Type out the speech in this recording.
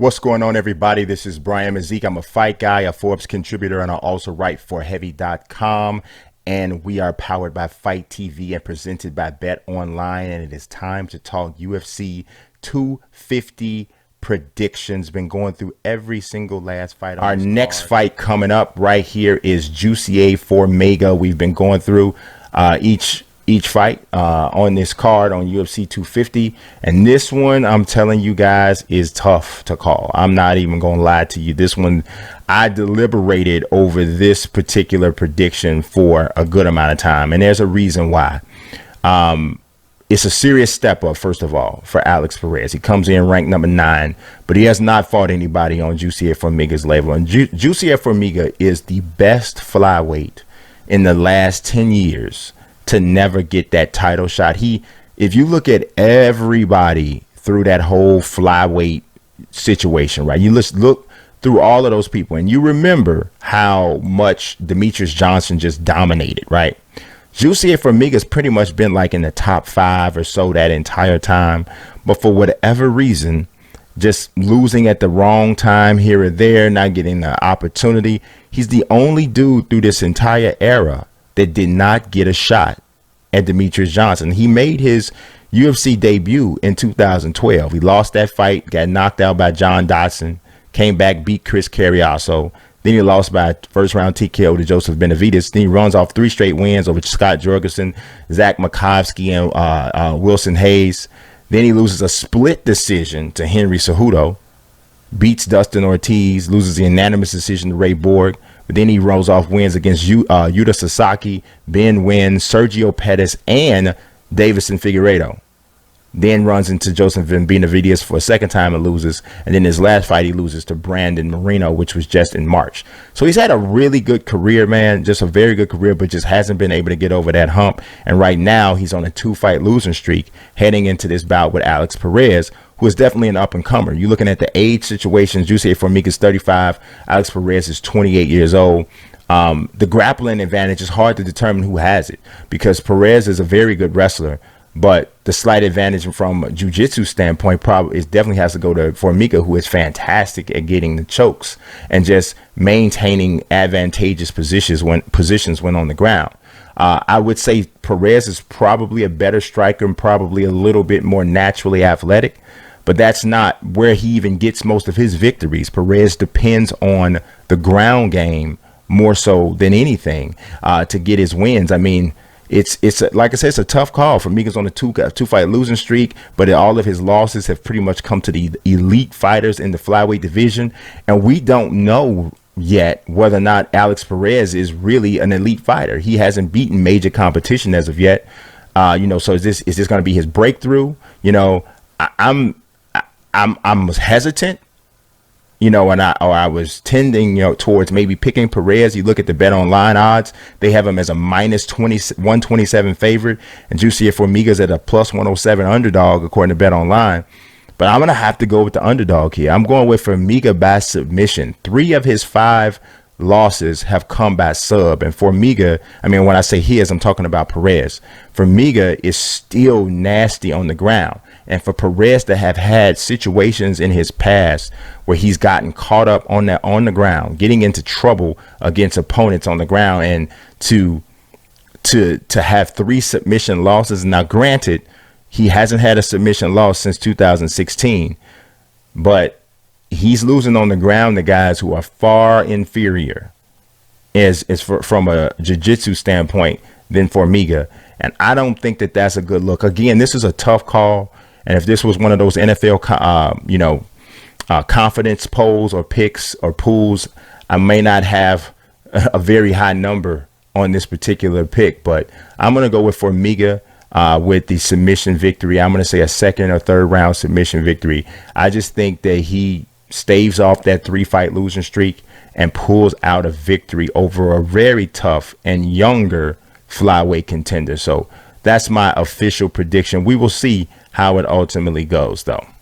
What's going on, everybody? This is Brian Mazique. I'm a fight guy, a Forbes contributor, and I also write for heavy.com. And we are powered by Fight TV and presented by Bet Online. And it is time to talk UFC 250 predictions. Been going through every single last fight. Our next fight coming up right here is Jussier Formiga. We've been going through each fight on this card on UFC 250, and this one, I'm telling you guys, is tough to call. I'm not even gonna lie to you. This one, I deliberated over this particular prediction for a good amount of time, and there's a reason why. It's a serious step up, first of all, for Alex Perez. He comes in ranked number 9, but he has not fought anybody on Jussier Formiga's level, and Jussier Formiga is the best flyweight in the last 10 years to never get that title shot. If you look at everybody through that whole flyweight situation, right? You just look through all of those people and you remember how much Demetrius Johnson just dominated, right? Jussier Formiga's pretty much been like in the top 5 or so that entire time, but for whatever reason, just losing at the wrong time here or there, not getting the opportunity. He's the only dude through this entire era that did not get a shot at Demetrius Johnson. He made his UFC debut in 2012. He lost that fight, got knocked out by John Dodson, came back, beat Chris Carriasso. Then he lost by first round TKO to Joseph Benavidez. Then he runs off 3 straight wins over Scott Jorgensen, Zach Makovsky, and Wilson Hayes. Then he loses a split decision to Henry Cejudo, beats Dustin Ortiz, loses the unanimous decision to Ray Borg. But then he rolls off wins against Yuta Sasaki, Ben Nguyen, Sergio Pettis, and Davison Figueiredo. Then runs into Joseph Benavidez for a second time and loses. And then his last fight, he loses to Brandon Moreno, which was just in March. So he's had a really good career, man, just a very good career, but just hasn't been able to get over that hump. And right now, he's on a 2-fight losing streak heading into this bout with Alex Perez, who is definitely an up-and-comer. You're looking at the age situations. Jussier Formiga is 35. Alex Perez is 28 years old. The grappling advantage is hard to determine who has it because Perez is a very good wrestler, but the slight advantage from a jiu-jitsu standpoint probably definitely has to go to Formiga, who is fantastic at getting the chokes and just maintaining advantageous positions when on the ground. I would say Perez is probably a better striker and probably a little bit more naturally athletic, but that's not where he even gets most of his victories. Perez depends on the ground game more so than anything to get his wins. I mean, it's like I said, it's a tough call. Formiga's on a two-fight losing streak, but all of his losses have pretty much come to the elite fighters in the flyweight division, and we don't know yet whether or not Alex Perez is really an elite fighter. He hasn't beaten major competition as of yet. So is this going to be his breakthrough? I'm hesitant, and I was tending, towards maybe picking Perez. You look at the Bet Online odds; they have him as a minus 127 favorite, and Jussier Formiga's at a plus 107 underdog according to Bet Online. But I'm gonna have to go with the underdog here. I'm going with Formiga by submission. 3 of his 5 losses have come by sub, and Formiga, I mean, when I say his, I'm talking about Perez. Formiga is still nasty on the ground, and for Perez to have had situations in his past where he's gotten caught up on the ground, getting into trouble against opponents on the ground, and to have 3 submission losses. Now, granted, he hasn't had a submission loss since 2016, but he's losing on the ground to guys who are far inferior from a jiu-jitsu standpoint than Formiga. And I don't think that that's a good look. Again, this is a tough call. And if this was one of those NFL, confidence polls or picks or pools, I may not have a very high number on this particular pick. But I'm going to go with Formiga with the submission victory. I'm going to say a 2nd or 3rd round submission victory. I just think that he staves off that 3-fight losing streak and pulls out a victory over a very tough and younger flyweight contender. So that's my official prediction. We will see how it ultimately goes, though.